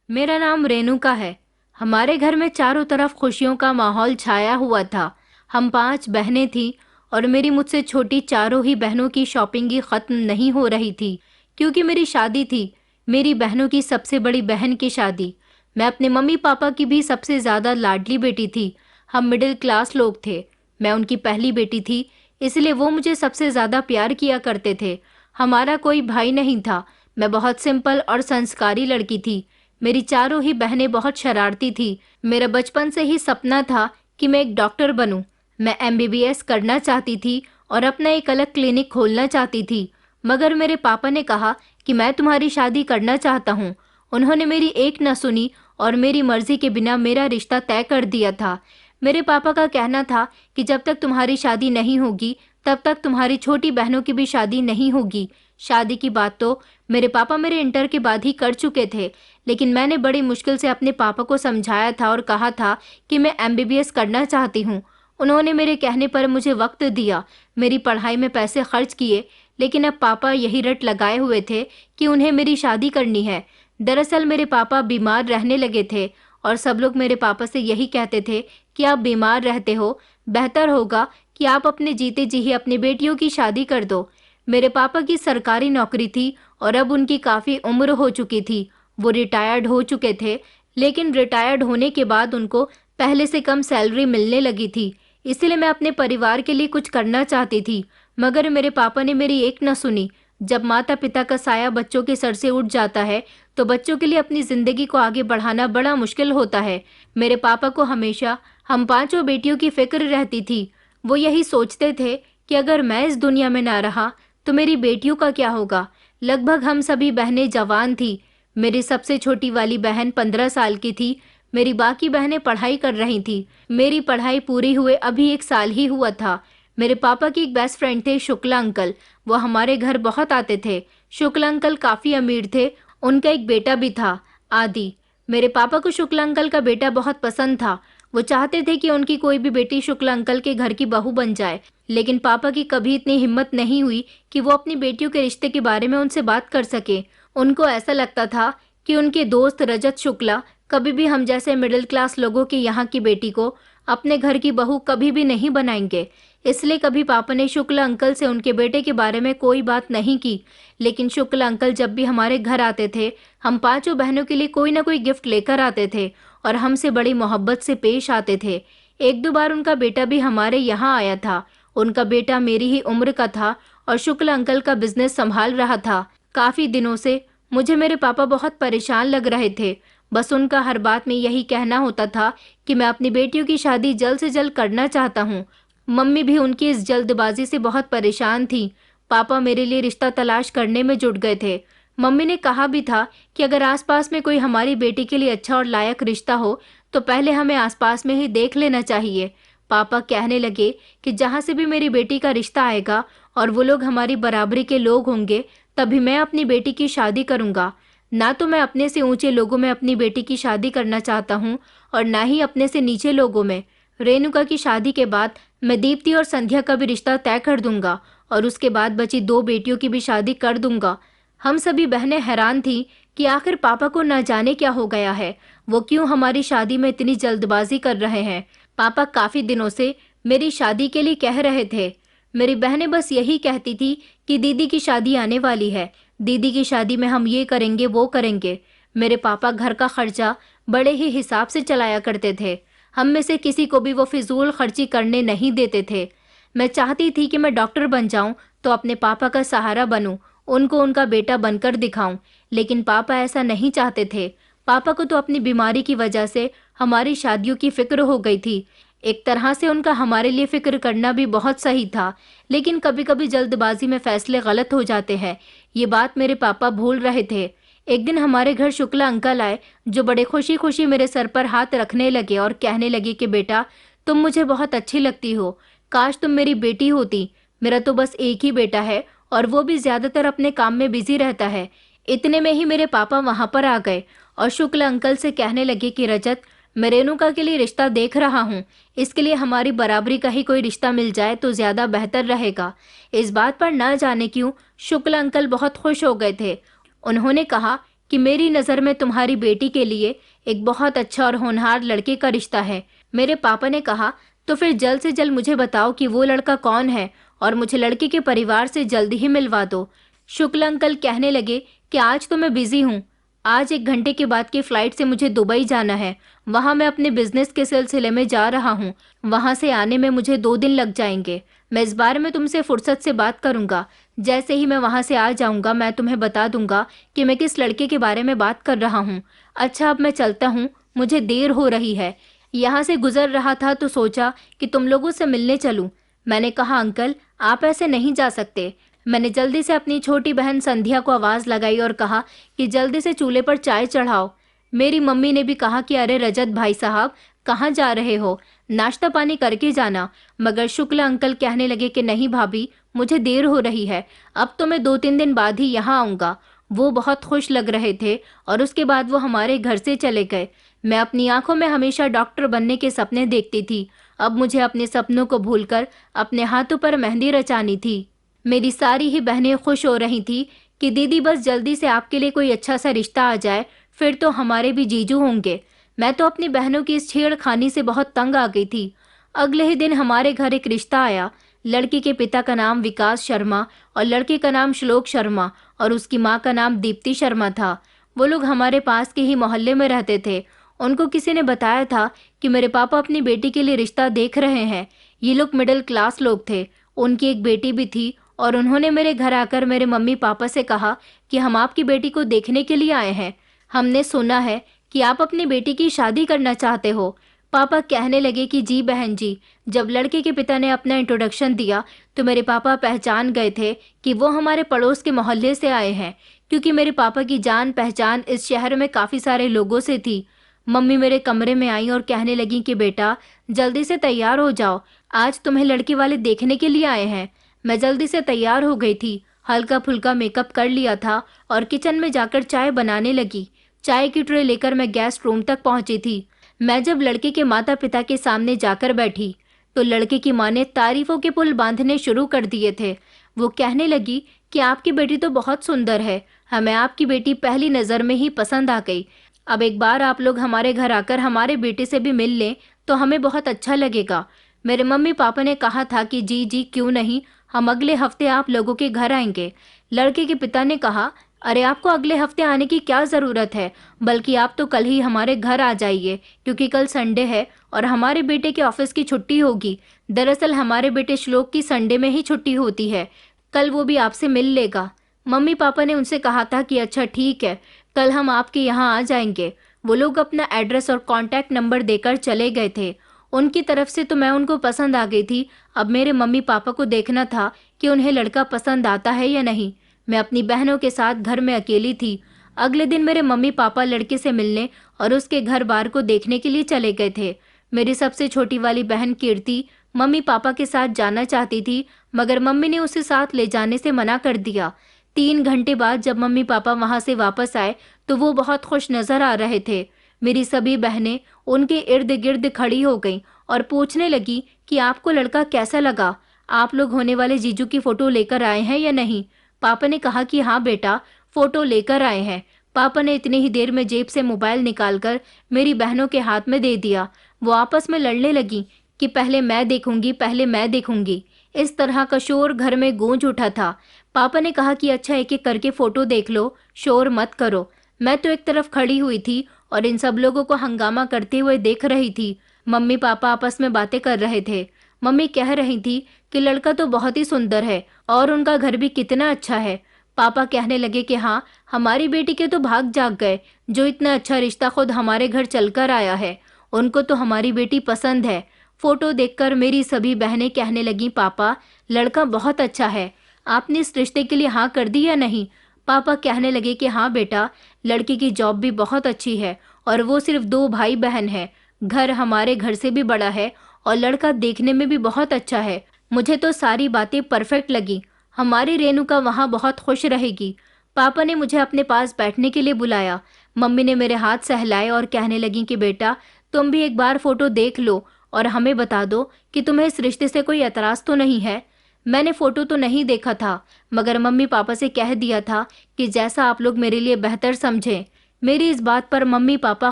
मेरा नाम रेणुका है। हमारे घर में चारों तरफ खुशियों का माहौल छाया हुआ था। हम 5 बहनें थीं और मेरी मुझसे छोटी चारों ही बहनों की शॉपिंग ही खत्म नहीं हो रही थी, क्योंकि मेरी शादी थी। मेरी बहनों की सबसे बड़ी बहन की शादी। मैं अपने मम्मी पापा की भी सबसे ज़्यादा लाडली बेटी थी। हम मिडिल क्लास लोग थे। मैं उनकी पहली बेटी थी, इसलिए वो मुझे सबसे ज़्यादा प्यार किया करते थे। हमारा कोई भाई नहीं था। मैं बहुत सिंपल और संस्कारी लड़की थी। मेरी चारों ही बहनें बहुत शरारती थी। मेरा बचपन से ही सपना था कि मैं एक डॉक्टर बनूं। मैं एमबीबीएस करना चाहती थी और अपना एक अलग क्लिनिक खोलना चाहती थी। मगर मेरे पापा ने कहा कि मैं तुम्हारी शादी करना चाहता हूँ। उन्होंने मेरी एक न सुनी और मेरी मर्जी के बिना मेरा रिश्ता तय कर दिया था। मेरे पापा का कहना था कि जब तक तुम्हारी शादी नहीं होगी, तब तक तुम्हारी छोटी बहनों की भी शादी नहीं होगी। शादी की बात तो मेरे पापा मेरे इंटर के बाद ही कर चुके थे, लेकिन मैंने बड़ी मुश्किल से अपने पापा को समझाया था और कहा था कि मैं एमबीबीएस करना चाहती हूँ। उन्होंने मेरे कहने पर मुझे वक्त दिया, मेरी पढ़ाई में पैसे खर्च किए, लेकिन अब पापा यही रट लगाए हुए थे कि उन्हें मेरी शादी करनी है। दरअसल मेरे पापा बीमार रहने लगे थे और सब लोग मेरे पापा से यही कहते थे कि आप बीमार रहते हो, बेहतर होगा कि आप अपने जीते जी ही अपनी बेटियों की शादी कर दो। मेरे पापा की सरकारी नौकरी थी और अब उनकी काफ़ी उम्र हो चुकी थी। वो रिटायर्ड हो चुके थे, लेकिन रिटायर्ड होने के बाद उनको पहले से कम सैलरी मिलने लगी थी। इसलिए मैं अपने परिवार के लिए कुछ करना चाहती थी, मगर मेरे पापा ने मेरी एक न सुनी। जब माता पिता का साया बच्चों के सर से उठ जाता है, तो बच्चों के लिए अपनी ज़िंदगी को आगे बढ़ाना बड़ा मुश्किल होता है। मेरे पापा को हमेशा हम पांचों बेटियों की फिक्र रहती थी। वो यही सोचते थे कि अगर मैं इस दुनिया में ना रहा, तो मेरी बेटियों का क्या होगा। लगभग हम सभी बहनें जवान थी। मेरी सबसे छोटी वाली बहन 15 साल की थी। मेरी बाकी बहनें पढ़ाई कर रही थी। मेरी पढ़ाई पूरी हुए अभी 1 साल ही हुआ था। मेरे पापा की एक बेस्ट फ्रेंड थे, शुक्ला अंकल। वो हमारे घर बहुत आते थे। शुक्ला अंकल काफ़ी अमीर थे। उनका एक बेटा भी था, आदि। मेरे पापा को शुक्ला अंकल का बेटा बहुत पसंद था। वो चाहते थे कि उनकी कोई भी बेटी शुक्ला अंकल के घर की बहू बन जाए, लेकिन पापा की कभी इतनी हिम्मत नहीं हुई कि वो अपनी बेटियों के रिश्ते के बारे में उनसे बात कर सके। उनको ऐसा लगता था कि उनके दोस्त रजत शुक्ला कभी भी हम जैसे मिडिल क्लास लोगों के यहाँ की बेटी को अपने घर की बहू कभी भी नहीं बनाएंगे। इसलिए कभी पापा ने शुक्ला अंकल से उनके बेटे के बारे में कोई बात नहीं की। लेकिन शुक्ला अंकल जब भी हमारे घर आते थे, हम पांचों बहनों के लिए कोई ना कोई गिफ्ट लेकर आते थे और हमसे बड़ी मोहब्बत से पेश आते थे। एक दो बार उनका बेटा भी हमारे यहाँ आया था। उनका बेटा मेरी ही उम्र का था और शुक्ला अंकल का बिजनेस संभाल रहा था। काफी दिनों से मुझे मेरे पापा बहुत परेशान लग रहे थे। बस उनका हर बात में यही कहना होता था कि मैं अपनी बेटियों की शादी जल्द से जल्द करना चाहता हूँ। मम्मी भी उनकी इस जल्दबाजी से बहुत परेशान थी। पापा मेरे लिए रिश्ता तलाश करने में जुट गए थे। मम्मी ने कहा भी था कि अगर आसपास में कोई हमारी बेटी के लिए अच्छा और लायक रिश्ता हो, तो पहले हमें आसपास में ही देख लेना चाहिए। पापा कहने लगे कि जहाँ से भी मेरी बेटी का रिश्ता आएगा और वो लोग हमारी बराबरी के लोग होंगे, तभी मैं अपनी बेटी की शादी करूँगा। ना तो मैं अपने से ऊंचे लोगों में अपनी बेटी की शादी करना चाहता हूँ और ना ही अपने से नीचे लोगों में। रेणुका की शादी के बाद मैं दीप्ति और संध्या का भी रिश्ता तय कर दूंगा और उसके बाद बची 2 बेटियों की भी शादी कर दूंगा। हम सभी बहनें हैरान थीं कि आखिर पापा को न जाने क्या हो गया है। वो क्यों हमारी शादी में इतनी जल्दबाजी कर रहे हैं। पापा काफी दिनों से मेरी शादी के लिए कह रहे थे। मेरी बहनें बस यही कहती थी कि दीदी की शादी आने वाली है, दीदी की शादी में हम ये करेंगे वो करेंगे। मेरे पापा घर का खर्चा बड़े ही हिसाब से चलाया करते थे। हम में से किसी को भी वो फिजूल खर्ची करने नहीं देते थे। मैं चाहती थी कि मैं डॉक्टर बन जाऊं तो अपने पापा का सहारा बनूं, उनको उनका बेटा बनकर दिखाऊं, लेकिन पापा ऐसा नहीं चाहते थे। पापा को तो अपनी बीमारी की वजह से हमारी शादियों की फिक्र हो गई थी। एक तरह से उनका हमारे लिए फिक्र करना भी बहुत सही था, लेकिन कभी कभी जल्दबाजी में फैसले गलत हो जाते हैं। ये बात मेरे पापा भूल रहे थे। एक दिन हमारे घर शुक्ला अंकल आए, जो बड़े खुशी खुशी मेरे सर पर हाथ रखने लगे और कहने लगे कि बेटा, तुम मुझे बहुत अच्छी लगती हो। काश तुम मेरी बेटी होती। मेरा तो बस एक ही बेटा है और वो भी ज्यादातर अपने काम में बिजी रहता है। इतने में ही मेरे पापा वहां पर आ गए और शुक्ला अंकल से कहने लगे कि रजत, मैं रेणुका के लिए रिश्ता देख रहा हूँ। इसके लिए हमारी बराबरी का ही कोई रिश्ता मिल जाए तो ज्यादा बेहतर रहेगा। इस बात पर न जाने क्यों शुक्ला अंकल बहुत खुश हो गए थे। उन्होंने कहा कि मेरी नज़र में तुम्हारी बेटी के लिए एक बहुत अच्छा और होनहार लड़के का रिश्ता है। मेरे पापा ने कहा, तो फिर जल्द से जल्द मुझे बताओ कि वो लड़का कौन है और मुझे लड़के के परिवार से जल्द ही मिलवा दो। शुक्ल अंकल कहने लगे कि आज तो मैं बिजी हूँ। आज 1 घंटे के बाद की फ़्लाइट से मुझे दुबई जाना है। वहाँ मैं अपने बिजनेस के सिलसिले में जा रहा हूँ। वहाँ से आने में मुझे 2 दिन लग जाएंगे। मैं इस बारे में तुमसे फुर्सत से बात करूँगा। जैसे ही मैं वहाँ से आ जाऊँगा मैं तुम्हें बता दूँगा कि मैं किस लड़के के बारे में बात कर रहा हूँ। अच्छा, अब मैं चलता हूँ, मुझे देर हो रही है। यहाँ से गुजर रहा था तो सोचा कि तुम लोगों से मिलने चलूँ। मैंने कहा, अंकल आप ऐसे नहीं जा सकते। मैंने जल्दी से अपनी छोटी बहन संध्या को आवाज़ लगाई और कहा कि जल्दी से चूल्हे पर चाय चढ़ाओ। मेरी मम्मी ने भी कहा कि अरे रजत भाई साहब, कहाँ जा रहे हो, नाश्ता पानी करके जाना। मगर शुक्ला अंकल कहने लगे कि नहीं भाभी, मुझे देर हो रही है, अब तो मैं 2-3 दिन बाद ही यहाँ आऊँगा। वो बहुत खुश लग रहे थे और उसके बाद वो हमारे घर से चले गए। मैं अपनी आंखों में हमेशा डॉक्टर बनने के सपने देखती थी। अब मुझे अपने सपनों को भूलकर अपने हाथों पर मेहंदी रचानी थी। मेरी सारी ही बहनें खुश हो रही थी कि दीदी बस जल्दी से आपके लिए कोई अच्छा सा रिश्ता आ जाए, फिर तो हमारे भी जीजू होंगे। मैं तो अपनी बहनों की इस छेड़खानी से बहुत तंग आ गई थी। अगले ही दिन हमारे घर एक रिश्ता आया। लड़की के पिता का नाम विकास शर्मा और लड़के का नाम श्लोक शर्मा और उसकी माँ का नाम दीप्ति शर्मा था। वो लोग हमारे पास के ही मोहल्ले में रहते थे। उनको किसी ने बताया था कि मेरे पापा अपनी बेटी के लिए रिश्ता देख रहे हैं। ये लोग मिडिल क्लास लोग थे। उनकी एक बेटी भी थी और उन्होंने मेरे घर आकर मेरे मम्मी पापा से कहा कि हम आपकी बेटी को देखने के लिए आए हैं। हमने सुना है कि आप अपनी बेटी की शादी करना चाहते हो। पापा कहने लगे कि जी बहन जी। जब लड़के के पिता ने अपना इंट्रोडक्शन दिया तो मेरे पापा पहचान गए थे कि वो हमारे पड़ोस के मोहल्ले से आए हैं, क्योंकि मेरे पापा की जान पहचान इस शहर में काफ़ी सारे लोगों से थी। मम्मी मेरे कमरे में आई और कहने लगी कि बेटा जल्दी से तैयार हो जाओ, आज तुम्हें लड़के वाले देखने के लिए आए हैं। मैं जल्दी से तैयार हो गई थी, हल्का फुल्का मेकअप कर लिया था और किचन में जाकर चाय बनाने लगी। चाय की ट्रे लेकर मैं गेस्ट रूम तक पहुंची थी। मैं जब लड़के के माता पिता के सामने जाकर बैठी तो लड़के की माँ ने तारीफों के पुल बांधने शुरू कर दिए थे। वो कहने लगी कि आपकी बेटी तो बहुत सुंदर है, हमें आपकी बेटी पहली नज़र में ही पसंद आ गई। अब एक बार आप लोग हमारे घर आकर हमारे बेटे से भी मिल लें तो हमें बहुत अच्छा लगेगा। मेरे मम्मी पापा ने कहा था कि जी जी क्यों नहीं, हम अगले हफ्ते आप लोगों के घर आएंगे। लड़के के पिता ने कहा, अरे आपको अगले हफ्ते आने की क्या ज़रूरत है, बल्कि आप तो कल ही हमारे घर आ जाइए, क्योंकि कल संडे है और हमारे बेटे के ऑफिस की छुट्टी होगी। दरअसल हमारे बेटे श्लोक की संडे में ही छुट्टी होती है, कल वो भी आपसे मिल लेगा। मम्मी पापा ने उनसे कहा था कि अच्छा ठीक है, कल हम आपके यहाँ आ जाएंगे। वो लोग अपना एड्रेस और कॉन्टैक्ट नंबर देकर चले गए थे। उनकी तरफ से तो मैं उनको पसंद आ गई थी। अब मेरे मम्मी पापा को देखना था कि उन्हें लड़का पसंद आता है या नहीं। मैं अपनी बहनों के साथ घर में अकेली थी। अगले दिन मेरे मम्मी पापा लड़के से मिलने और उसके घर बार को देखने के लिए चले गए थे। मेरी सबसे छोटी वाली बहन कीर्ति मम्मी पापा के साथ जाना चाहती थी, मगर मम्मी ने उसे साथ ले जाने से मना कर दिया। 3 घंटे बाद जब मम्मी पापा वहां से वापस आए तो वो बहुत खुश नजर आ रहे थे। मेरी सभी बहनें उनके इर्द गिर्द खड़ी हो गईं और पूछने लगी कि आपको लड़का कैसा लगा, आप लोग होने वाले जीजू की फ़ोटो लेकर आए हैं या नहीं। पापा ने कहा कि हाँ बेटा, फ़ोटो लेकर आए हैं। पापा ने इतनी ही देर में जेब से मोबाइल निकालकर मेरी बहनों के हाथ में दे दिया। वो आपस में लड़ने लगी कि पहले मैं देखूंगी, पहले मैं देखूंगी। इस तरह का शोर घर में गूंज उठा था। पापा ने कहा कि अच्छा एक एक करके फ़ोटो देख लो, शोर मत करो। मैं तो एक तरफ खड़ी हुई थी और इन सब लोगों को हंगामा करते हुए देख रही थी। मम्मी पापा आपस में बातें कर रहे थे। मम्मी कह रही थी कि लड़का तो बहुत ही सुंदर है और उनका घर भी कितना अच्छा है। पापा कहने लगे कि हाँ, हमारी बेटी के तो भाग जाग गए, जो इतना अच्छा रिश्ता खुद हमारे घर चलकर आया है। उनको तो हमारी बेटी पसंद है। फोटो देखकर मेरी सभी बहनें कहने लगी, पापा लड़का बहुत अच्छा है, आपने इस रिश्ते के लिए हाँ कर दी या नहीं। पापा कहने लगे कि हाँ बेटा, लड़की की जॉब भी बहुत अच्छी है और वो सिर्फ 2 भाई बहन है। घर हमारे घर से भी बड़ा है और लड़का देखने में भी बहुत अच्छा है। मुझे तो सारी बातें परफेक्ट लगी। हमारी रेणुका वहाँ बहुत खुश रहेगी। पापा ने मुझे अपने पास बैठने के लिए बुलाया। मम्मी ने मेरे हाथ सहलाए और कहने लगी कि बेटा तुम भी एक बार फोटो देख लो और हमें बता दो कि तुम्हें इस रिश्ते से कोई एतराज़ तो नहीं है। मैंने फ़ोटो तो नहीं देखा था, मगर मम्मी पापा से कह दिया था कि जैसा आप लोग मेरे लिए बेहतर समझें। मेरी इस बात पर मम्मी पापा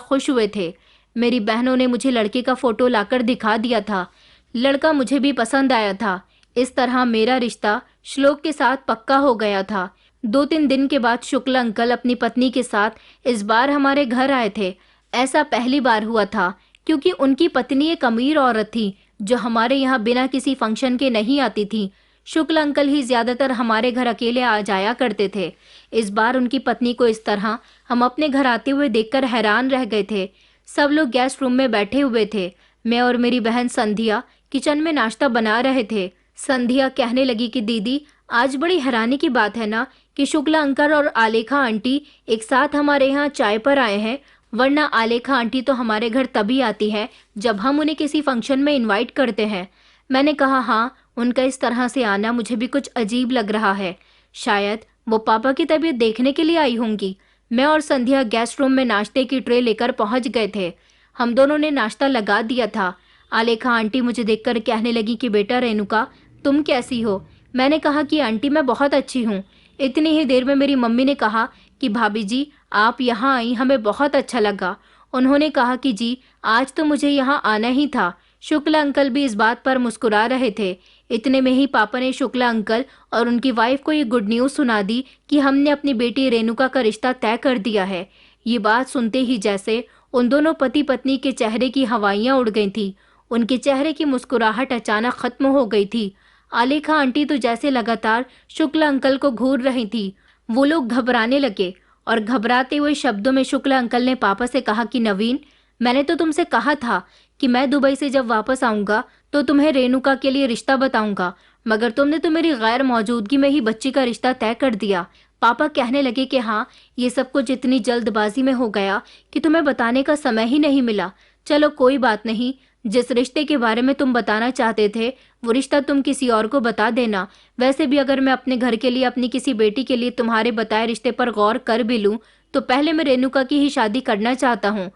खुश हुए थे। मेरी बहनों ने मुझे लड़के का फ़ोटो लाकर दिखा दिया था। लड़का मुझे भी पसंद आया था। इस तरह मेरा रिश्ता श्लोक के साथ पक्का हो गया था। 2-3 दिन के बाद शुक्ल अंकल अपनी पत्नी के साथ इस बार हमारे घर आए थे। ऐसा पहली बार हुआ था, क्योंकि उनकी पत्नी एक अमीर औरत थी जो हमारे यहाँ बिना किसी फंक्शन के नहीं आती थी। शुक्ल अंकल ही ज्यादातर हमारे घर अकेले आ जाया करते थे। इस बार उनकी पत्नी को इस तरह हम अपने घर आते हुए देखकर हैरान रह गए थे। सब लोग गेस्ट रूम में बैठे हुए थे। मैं और मेरी बहन संध्या किचन में नाश्ता बना रहे थे। संध्या कहने लगी कि दीदी, आज बड़ी हैरानी की बात है ना कि शुक्ला अंकल और आलेखा आंटी एक साथ हमारे यहाँ चाय पर आए हैं, वरना आलेखा आंटी तो हमारे घर तभी आती है जब हम उन्हें किसी फंक्शन में इनवाइट करते हैं। मैंने कहा हाँ, उनका इस तरह से आना मुझे भी कुछ अजीब लग रहा है। शायद वो पापा की तबीयत देखने के लिए आई होंगी। मैं और संध्या गेस्ट रूम में नाश्ते की ट्रे लेकर पहुंच गए थे। हम दोनों ने नाश्ता लगा दिया था। आलेखा आंटी मुझे देखकर कहने लगी कि बेटा रेणुका, तुम कैसी हो? मैंने कहा कि आंटी मैं बहुत अच्छी हूँ। इतनी ही देर में मेरी मम्मी ने कहा कि भाभी जी, आप यहाँ आई, हमें बहुत अच्छा लगा। उन्होंने कहा कि जी, आज तो मुझे यहाँ आना ही था। शुक्ला अंकल भी इस बात पर मुस्कुरा रहे थे। इतने में ही पापा ने शुक्ला अंकल और उनकी वाइफ को ये गुड न्यूज़ सुना दी कि हमने अपनी बेटी रेणुका का रिश्ता तय कर दिया है। ये बात सुनते ही जैसे उन दोनों पति पत्नी के चेहरे की हवाइयाँ उड़ गई थी। उनके चेहरे की मुस्कुराहट अचानक खत्म हो गई थी। आलेखा आंटी तो जैसे लगातार शुक्ला अंकल को घूर रही थी। वो लोग घबराने लगे और घबराते हुए शब्दों में शुक्ला अंकल ने पापा से कहा कि नवीन, मैंने तो तुमसे कहा था कि मैं दुबई से जब वापस आऊंगा तो तुम्हें रेणुका के लिए रिश्ता बताऊंगा, मगर तुमने तो मेरी गैर मौजूदगी में ही बच्ची का रिश्ता तय कर दिया। पापा कहने लगे कि हाँ, ये सब कुछ इतनी जल्दबाजी में हो गया कि तुम्हें बताने का समय ही नहीं मिला। चलो कोई बात नहीं, जिस रिश्ते के बारे में तुम बताना चाहते थे वो रिश्ता तुम किसी और को बता देना। वैसे भी अगर मैं अपने घर के लिए अपनी किसी बेटी के लिए तुम्हारे बताए रिश्ते पर गौर कर भी लूं तो पहले मैं रेणुका की ही शादी करना चाहता हूँ।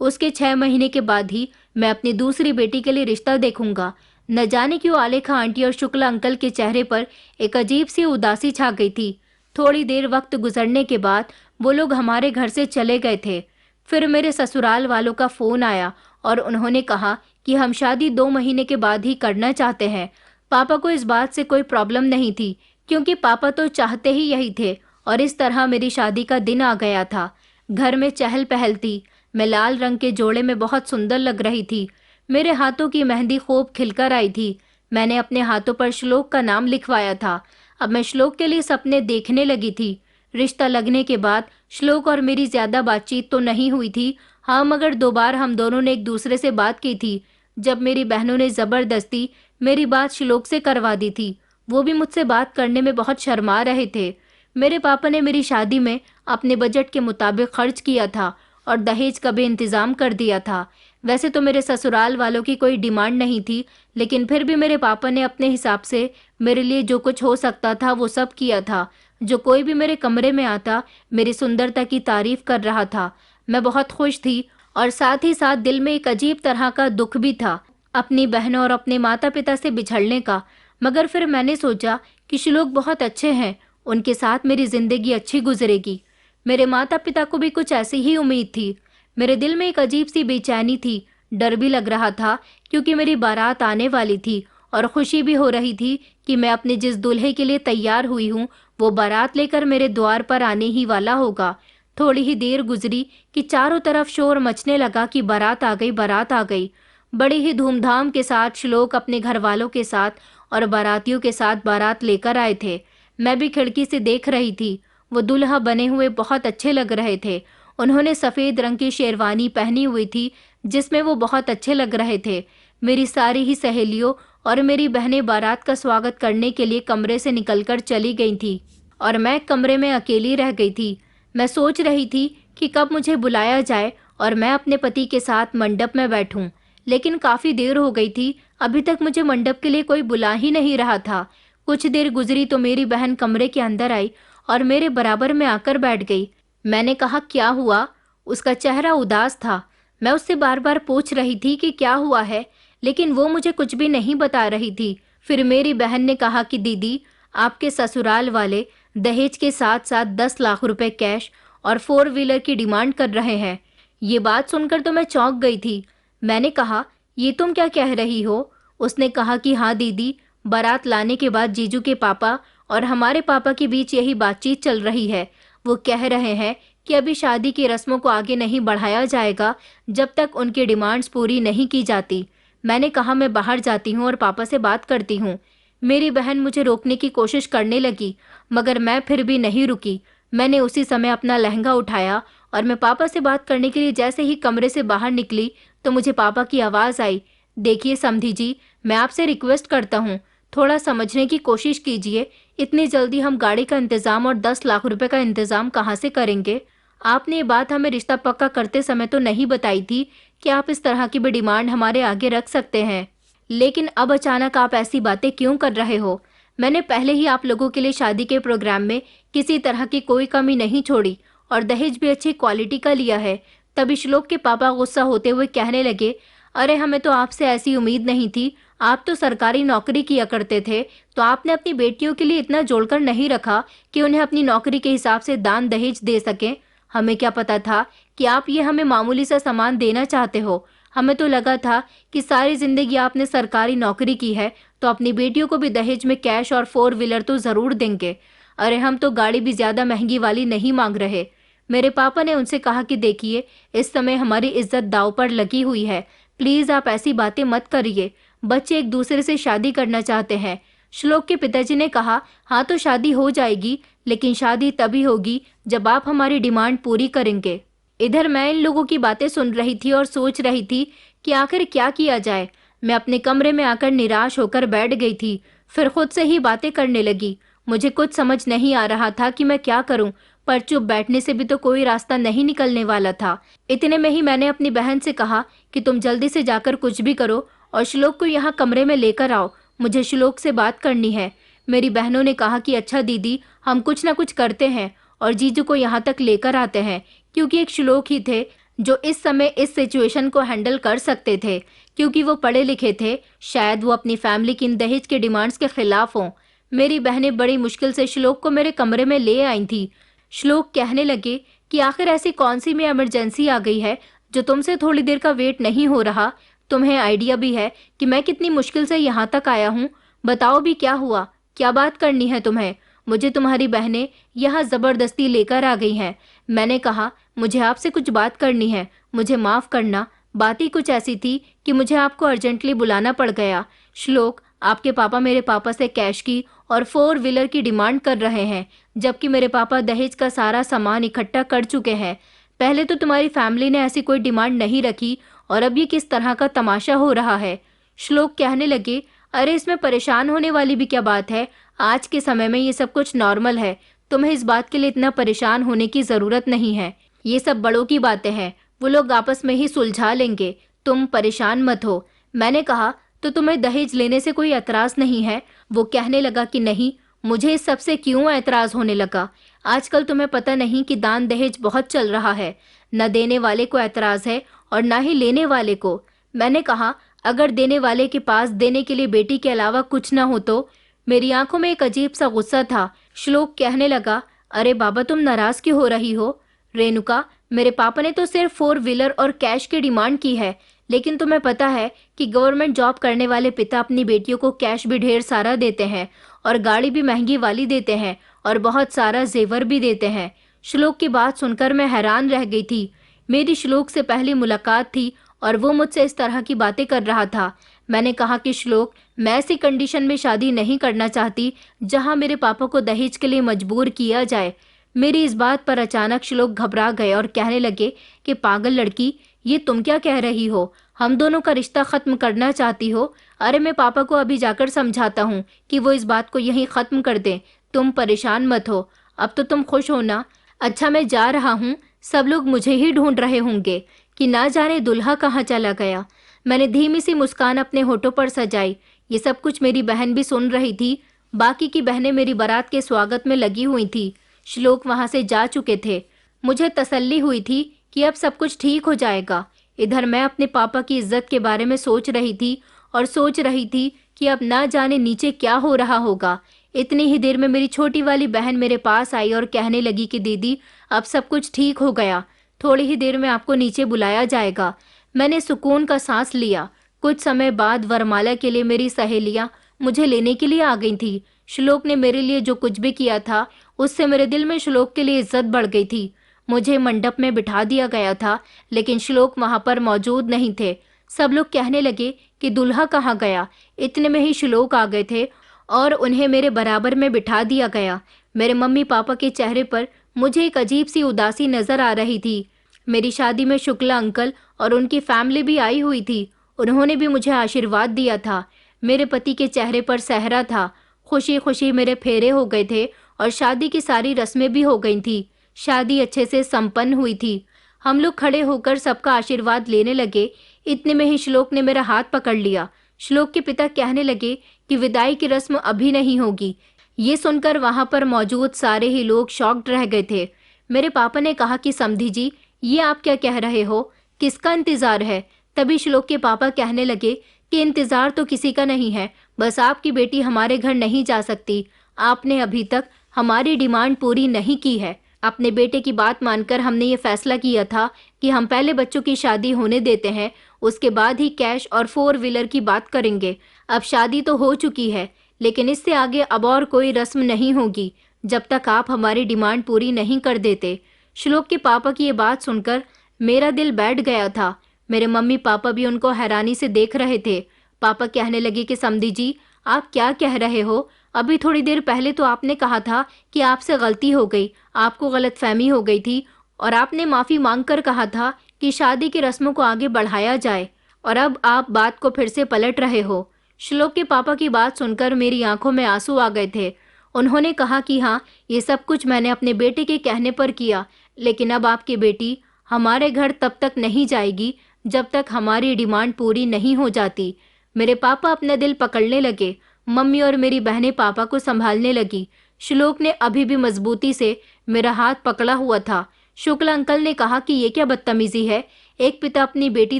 उसके 6 महीने के बाद ही मैं अपनी दूसरी बेटी के लिए रिश्ता देखूंगा। न जाने क्यों आलेखा आंटी और शुक्ला अंकल के चेहरे पर एक अजीब सी उदासी छा गई थी। थोड़ी देर वक्त गुजरने के बाद वो लोग हमारे घर से चले गए थे। फिर मेरे ससुराल वालों का फोन आया और उन्होंने कहा कि हम शादी 2 महीने के बाद ही करना चाहते हैं। पापा को इस बात से कोई प्रॉब्लम नहीं थी, क्योंकि पापा तो चाहते ही यही थे और इस तरह मेरी शादी का दिन आ गया था। घर में चहल पहल थी। मैं लाल रंग के जोड़े में बहुत सुंदर लग रही थी। मेरे हाथों की मेहंदी खूब खिलकर आई थी। मैंने अपने हाथों पर श्लोक का नाम लिखवाया था। अब मैं श्लोक के लिए सपने देखने लगी थी। रिश्ता लगने के बाद श्लोक और मेरी ज्यादा बातचीत तो नहीं हुई थी। हाँ, मगर 2 बार हम दोनों ने एक दूसरे से बात की थी, जब मेरी बहनों ने जबरदस्ती मेरी बात श्लोक से करवा दी थी। वो भी मुझसे बात करने में बहुत शर्मा रहे थे। मेरे पापा ने मेरी शादी में अपने बजट के मुताबिक खर्च किया था और दहेज का भी इंतजाम कर दिया था। वैसे तो मेरे ससुराल वालों की कोई डिमांड नहीं थी, लेकिन फिर भी मेरे पापा ने अपने हिसाब से मेरे लिए जो कुछ हो सकता था वो सब किया था। जो कोई भी मेरे कमरे में आता मेरी सुंदरता की तारीफ कर रहा था। मैं बहुत खुश थी और साथ ही साथ दिल में एक अजीब तरह का दुख भी था, अपनी बहनों और अपने माता पिता से बिछड़ने का। मगर फिर मैंने सोचा कि श्लोक बहुत अच्छे हैं, उनके साथ मेरी जिंदगी अच्छी गुजरेगी। मेरे माता पिता को भी कुछ ऐसी ही उम्मीद थी। मेरे दिल में एक अजीब सी बेचैनी थी, डर भी लग रहा था, क्योंकि मेरी बारात आने वाली थी और खुशी भी हो रही थी कि मैं अपने जिस दूल्हे के लिए तैयार हुई हूँ वो बारात लेकर मेरे द्वार पर आने ही वाला होगा। थोड़ी ही देर गुजरी कि चारों तरफ शोर मचने लगा कि बारात आ गई, बारात आ गई। बड़ी ही धूमधाम के साथ श्लोक अपने घर वालों के साथ और बारातियों के साथ बारात लेकर आए थे। मैं भी खिड़की से देख रही थी। वो दूल्हा बने हुए बहुत अच्छे लग रहे थे। उन्होंने सफ़ेद रंग की शेरवानी पहनी हुई थी जिसमें वो बहुत अच्छे लग रहे थे। मेरी सारी ही सहेलियों और मेरी बहनें बारात का स्वागत करने के लिए कमरे से निकलकर चली गई थी और मैं कमरे में अकेली रह गई थी। मैं सोच रही थी कि कब मुझे बुलाया जाए और मैं अपने पति के साथ मंडप में बैठूं, लेकिन काफ़ी देर हो गई थी, अभी तक मुझे मंडप के लिए कोई बुला ही नहीं रहा था। कुछ देर गुजरी तो मेरी बहन कमरे के अंदर आई और मेरे बराबर में आकर बैठ गई। मैंने कहा क्या हुआ? उसका चेहरा उदास था। मैं उससे बार बार पूछ रही थी कि क्या हुआ है, लेकिन वो मुझे कुछ भी नहीं बता रही थी। फिर मेरी बहन ने कहा कि दीदी, आपके ससुराल वाले दहेज के साथ साथ 10 लाख रुपए कैश और 4 व्हीलर की डिमांड कर रहे हैं। ये बात सुनकर तो मैं चौंक गई थी। मैंने कहा, ये तुम क्या कह रही हो? उसने कहा कि हाँ दीदी, बारात लाने के बाद जीजू के पापा और हमारे पापा के बीच यही बातचीत चल रही है। वो कह रहे हैं कि अभी शादी की रस्मों को आगे नहीं बढ़ाया जाएगा जब तक उनकी डिमांड्स पूरी नहीं की जाती। मैंने कहा, मैं बाहर जाती हूँ और पापा से बात करती हूँ। मेरी बहन मुझे रोकने की कोशिश करने लगी, मगर मैं फिर भी नहीं रुकी। मैंने उसी समय अपना लहंगा उठाया और मैं पापा से बात करने के लिए जैसे ही कमरे से बाहर निकली तो मुझे पापा की आवाज़ आई, देखिए समधी जी, मैं आपसे रिक्वेस्ट करता हूँ, थोड़ा समझने की कोशिश कीजिए। इतनी जल्दी हम गाड़ी का इंतज़ाम और 10 लाख रुपए का इंतज़ाम कहाँ से करेंगे? आपने ये बात हमें रिश्ता पक्का करते समय तो नहीं बताई थी कि आप इस तरह की भी डिमांड हमारे आगे रख सकते हैं। लेकिन अब अचानक आप ऐसी बातें क्यों कर रहे हो? मैंने पहले ही आप लोगों के लिए शादी के प्रोग्राम में किसी तरह की कोई कमी नहीं छोड़ी और दहेज भी अच्छी क्वालिटी का लिया है। तभी श्लोक के पापा गुस्सा होते हुए कहने लगे, अरे हमें तो आपसे ऐसी उम्मीद नहीं थी। आप तो सरकारी नौकरी किया करते थे, तो आपने अपनी बेटियों के लिए इतना जोड़कर नहीं रखा कि उन्हें अपनी नौकरी के हिसाब से दान दहेज दे सकें। हमें क्या पता था कि आप ये हमें मामूली सा सामान देना चाहते हो। हमें तो लगा था कि सारी जिंदगी आपने सरकारी नौकरी की है तो अपनी बेटियों को भी दहेज में कैश और 4 व्हीलर तो ज़रूर देंगे। अरे हम तो गाड़ी भी ज़्यादा महंगी वाली नहीं मांग रहे। मेरे पापा ने उनसे कहा कि देखिए, इस समय हमारी इज्जत दांव पर लगी हुई है, प्लीज़ आप ऐसी बातें मत करिए। बच्चे एक दूसरे से शादी करना चाहते हैं। श्लोक के पिताजी ने कहा, हाँ तो शादी हो जाएगी, लेकिन शादी तभी होगी जब आप हमारी डिमांड पूरी करेंगे। इधर मैं इन लोगों की बातें सुन रही थी और सोच रही थी कि आखिर क्या किया जाए। मैं अपने कमरे में आकर निराश होकर बैठ गई थी। फिर खुद से ही बातें करने लगी। मुझे कुछ समझ नहीं आ रहा था कि मैं क्या करूं, पर चुप बैठने से भी तो कोई रास्ता नहीं निकलने वाला था। इतने में ही मैंने अपनी बहन से कहा कि तुम जल्दी से जाकर कुछ भी करो और श्लोक को यहाँ कमरे में लेकर आओ, मुझे श्लोक से बात करनी है। मेरी बहनों ने कहा कि अच्छा दीदी, हम कुछ ना कुछ करते हैं और जीजू को यहाँ तक लेकर आते हैं, क्योंकि एक श्लोक ही थे जो इस समय इस सिचुएशन को हैंडल कर सकते थे, क्योंकि वो पढ़े लिखे थे। शायद वो अपनी फैमिली की इन दहेज के डिमांड्स के खिलाफ हों। मेरी बहनें बड़ी मुश्किल से श्लोक को मेरे कमरे में ले आई थी। श्लोक कहने लगे कि आखिर ऐसी कौन सी में इमरजेंसी आ गई है जो तुमसे थोड़ी देर का वेट नहीं हो रहा? तुम्हें आइडिया भी है कि मैं कितनी मुश्किल से यहाँ तक आया हूँ? बताओ भी क्या हुआ, क्या बात करनी है तुम्हें? मुझे तुम्हारी बहनें यहाँ ज़बरदस्ती लेकर आ गई हैं। मैंने कहा, मुझे आपसे कुछ बात करनी है, मुझे माफ़ करना। बात ही कुछ ऐसी थी कि मुझे आपको अर्जेंटली बुलाना पड़ गया। श्लोक, आपके पापा मेरे पापा से कैश की और 4 व्हीलर की डिमांड कर रहे हैं, जबकि मेरे पापा दहेज का सारा सामान इकट्ठा कर चुके हैं। पहले तो तुम्हारी फैमिली ने ऐसी कोई डिमांड नहीं रखी और अब ये किस तरह का तमाशा हो रहा है? श्लोक कहने लगे, अरे इसमें परेशान होने वाली भी क्या बात है? आज के समय में ये सब कुछ नॉर्मल है। तुम्हें इस बात के लिए इतना परेशान होने की ज़रूरत नहीं है। ये सब बड़ों की बातें हैं, वो लोग आपस में ही सुलझा लेंगे, तुम परेशान मत हो। मैंने कहा, तो तुम्हें दहेज लेने से कोई एतराज़ नहीं है? वो कहने लगा कि नहीं, मुझे इस सब से क्यों एतराज़ होने लगा। आजकल तुम्हें पता नहीं कि दान दहेज बहुत चल रहा है। न देने वाले को एतराज़ है और ना ही लेने वाले को। मैंने कहा, अगर देने वाले के पास देने के लिए बेटी के अलावा कुछ ना हो तो? मेरी आंखों में एक अजीब सा गुस्सा था। श्लोक कहने लगा, अरे बाबा, तुम नाराज़ क्यों हो रही हो? रेणुका, मेरे पापा ने तो सिर्फ 4 व्हीलर और कैश की डिमांड की है, लेकिन तुम्हें पता है कि गवर्नमेंट जॉब करने वाले पिता अपनी बेटियों को कैश भी ढेर सारा देते हैं और गाड़ी भी महंगी वाली देते हैं और बहुत सारा जेवर भी देते हैं। श्लोक की बात सुनकर मैं हैरान रह गई थी। मेरी श्लोक से पहली मुलाकात थी और वो मुझसे इस तरह की बातें कर रहा था। मैंने कहा कि श्लोक, मैं ऐसी कंडीशन में शादी नहीं करना चाहती जहां मेरे पापा को दहेज के लिए मजबूर किया जाए। मेरी इस बात पर अचानक श्लोक घबरा गए और कहने लगे कि पागल लड़की, ये तुम क्या कह रही हो? हम दोनों का रिश्ता ख़त्म करना चाहती हो? अरे मैं पापा को अभी जाकर समझाता हूँ कि वो इस बात को यहीं ख़त्म कर दें। तुम परेशान मत हो, अब तो तुम खुश हो ना? अच्छा, मैं जा रहा हूँ, सब लोग मुझे ही ढूंढ रहे होंगे कि ना जाने दूल्हा कहाँ चला गया। मैंने धीमी सी मुस्कान अपने होठों पर सजाई। ये सब कुछ मेरी बहन भी सुन रही थी। बाकी की बहनें मेरी बारात के स्वागत में लगी हुई थी। श्लोक वहाँ से जा चुके थे। मुझे तसल्ली हुई थी कि अब सब कुछ ठीक हो जाएगा। इधर मैं अपने पापा की इज्जत के बारे में सोच रही थी और सोच रही थी कि अब ना जाने नीचे क्या हो रहा होगा। इतनी ही देर में मेरी छोटी वाली बहन मेरे पास आई और कहने लगी कि दीदी, अब सब कुछ ठीक हो गया, थोड़ी ही देर में आपको नीचे बुलाया जाएगा। मैंने सुकून का सांस लिया। कुछ समय बाद वरमाला के लिए मेरी सहेलियां मुझे लेने के लिए आ गई थी। श्लोक ने मेरे लिए जो कुछ भी किया था, उससे मेरे दिल में श्लोक के लिए इज्जत बढ़ गई थी। मुझे मंडप में बिठा दिया गया था, लेकिन श्लोक वहां पर मौजूद नहीं थे। सब लोग कहने लगे कि दूल्हा कहाँ गया। इतने में ही श्लोक आ गए थे और उन्हें मेरे बराबर में बिठा दिया गया। मेरे मम्मी पापा के चेहरे पर मुझे एक अजीब सी उदासी नजर आ रही थी। मेरी शादी में शुक्ला अंकल और उनकी फैमिली भी आई हुई थी। उन्होंने भी मुझे आशीर्वाद दिया था। मेरे पति के चेहरे पर सेहरा था। खुशी खुशी मेरे फेरे हो गए थे और शादी की सारी रस्में भी हो गई थी। शादी अच्छे से संपन्न हुई थी। हम लोग खड़े होकर सबका आशीर्वाद लेने लगे। इतने में ही श्लोक ने मेरा हाथ पकड़ लिया। श्लोक के पिता कहने लगे कि विदाई की रस्म अभी नहीं होगी। ये सुनकर वहां पर मौजूद सारे ही लोग शॉक्ड रह गए थे। मेरे पापा ने कहा कि समधी जी, ये आप क्या कह रहे हो, किसका इंतजार है। तभी श्लोक के पापा कहने लगे कि इंतजार तो किसी का नहीं है, बस आपकी बेटी हमारे घर नहीं जा सकती। आपने अभी तक हमारी डिमांड पूरी नहीं की है। अपने बेटे की बात मानकर हमने ये फैसला किया था कि हम पहले बच्चों की शादी होने देते हैं, उसके बाद ही कैश और 4 व्हीलर की बात करेंगे। अब शादी तो हो चुकी है, लेकिन इससे आगे अब और कोई रस्म नहीं होगी जब तक आप हमारी डिमांड पूरी नहीं कर देते। श्लोक के पापा की ये बात सुनकर मेरा दिल बैठ गया था। मेरे मम्मी पापा भी उनको हैरानी से देख रहे थे। पापा कहने लगे कि समधी जी, आप क्या कह रहे हो। अभी थोड़ी देर पहले तो आपने कहा था कि आपसे गलती हो गई, आपको गलतफहमी हो गई थी और आपने माफ़ी मांगकर कहा था कि शादी की रस्मों को आगे बढ़ाया जाए, और अब आप बात को फिर से पलट रहे हो। श्लोक के पापा की बात सुनकर मेरी आंखों में आंसू आ गए थे। उन्होंने कहा कि हाँ, ये सब कुछ मैंने अपने बेटे के कहने पर किया, लेकिन अब आपकी बेटी हमारे घर तब तक नहीं जाएगी जब तक हमारी डिमांड पूरी नहीं हो जाती। मेरे पापा अपना दिल पकड़ने लगे। मम्मी और मेरी बहनें पापा को संभालने लगी। श्लोक ने अभी भी मजबूती से मेरा हाथ पकड़ा हुआ था। शुक्ला अंकल ने कहा कि ये क्या बदतमीजी है, एक पिता अपनी बेटी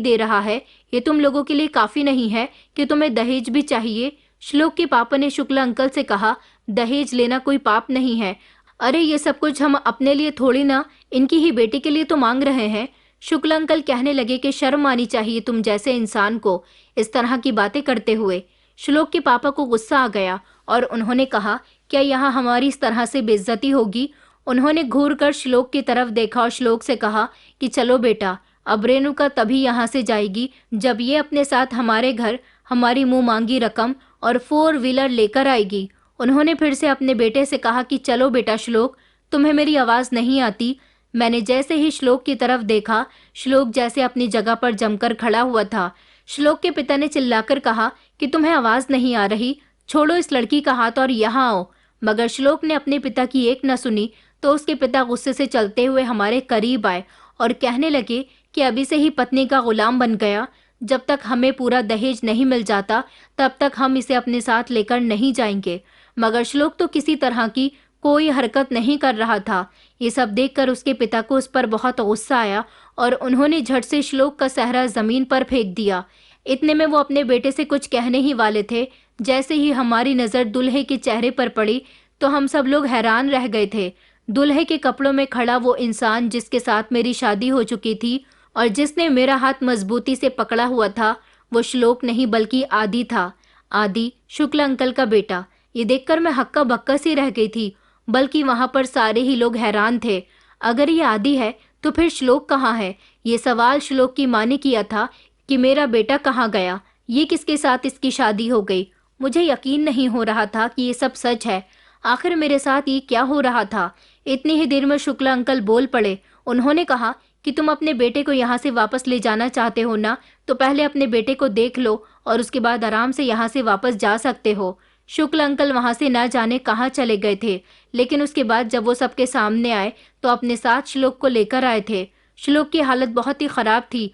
दे रहा है, ये तुम लोगों के लिए काफी नहीं है कि तुम्हें दहेज भी चाहिए। श्लोक के पापा ने शुक्ला अंकल से कहा, दहेज लेना कोई पाप नहीं है। अरे ये सब कुछ हम अपने लिए थोड़ी ना, इनकी ही बेटी के लिए तो मांग रहे हैं। शुक्ला अंकल कहने लगे कि शर्म आनी चाहिए तुम जैसे इंसान को इस तरह की बातें करते हुए। श्लोक के पापा को गुस्सा आ गया और उन्होंने कहा, क्या यहाँ हमारी इस तरह से बेइज्जती होगी। उन्होंने घूर कर श्लोक की तरफ देखा और श्लोक से कहा कि चलो बेटा, अब रेणुका तभी यहाँ से जाएगी जब ये अपने साथ हमारे घर हमारी मुंह मांगी रकम और 4 व्हीलर लेकर आएगी। उन्होंने फिर से अपने बेटे से कहा कि चलो बेटा श्लोक, तुम्हें मेरी आवाज़ नहीं आती। मैंने जैसे ही श्लोक की तरफ देखा, श्लोक जैसे अपनी जगह पर जमकर खड़ा हुआ था। श्लोक के पिता ने चिल्लाकर कहा कि तुम्हें आवाज़ नहीं आ रही, छोड़ो इस लड़की का हाथ और यहाँ आओ। मगर श्लोक ने अपने पिता की एक न सुनी तो उसके पिता गुस्से से चलते हुए हमारे करीब आए और कहने लगे कि अभी से ही पत्नी का गुलाम बन गया। जब तक हमें पूरा दहेज नहीं मिल जाता तब तक हम इसे अपने साथ लेकर नहीं जाएंगे। मगर श्लोक तो किसी तरह की कोई हरकत नहीं कर रहा था। ये सब देखकर उसके पिता को उस पर बहुत गुस्सा आया और उन्होंने झट से श्लोक का सेहरा जमीन पर फेंक दिया। इतने में वो अपने बेटे से कुछ कहने ही वाले थे। जैसे ही हमारी नज़र दूल्हे के चेहरे पर पड़ी तो हम सब लोग हैरान रह गए थे। दूल्हे के कपड़ों में खड़ा वो इंसान जिसके साथ मेरी शादी हो चुकी थी और जिसने मेरा हाथ मजबूती से पकड़ा हुआ था, वो श्लोक नहीं बल्कि आदि था। आदि, शुक्ला अंकल का बेटा। ये देखकर मैं हक्का बक्का सी रह गई थी, बल्कि वहां पर सारे ही लोग हैरान थे। अगर ये आदि है तो फिर श्लोक कहाँ है। ये सवाल श्लोक की माँ ने किया था कि मेरा बेटा कहाँ गया, ये किसके साथ इसकी शादी हो गई। मुझे यकीन नहीं हो रहा था कि ये सब सच है। आखिर मेरे साथ ये क्या हो रहा था। इतनी ही देर में शुक्ला अंकल बोल पड़े। उन्होंने कहा कि तुम अपने बेटे को यहाँ से वापस ले जाना चाहते हो ना, तो पहले अपने बेटे को देख लो और उसके बाद आराम से यहाँ से वापस जा सकते हो। शुक्ला अंकल वहाँ से ना जाने कहाँ चले गए थे, लेकिन उसके बाद जब वो सबके सामने आए तो अपने साथ श्लोक को लेकर आए थे। श्लोक की हालत बहुत ही खराब थी।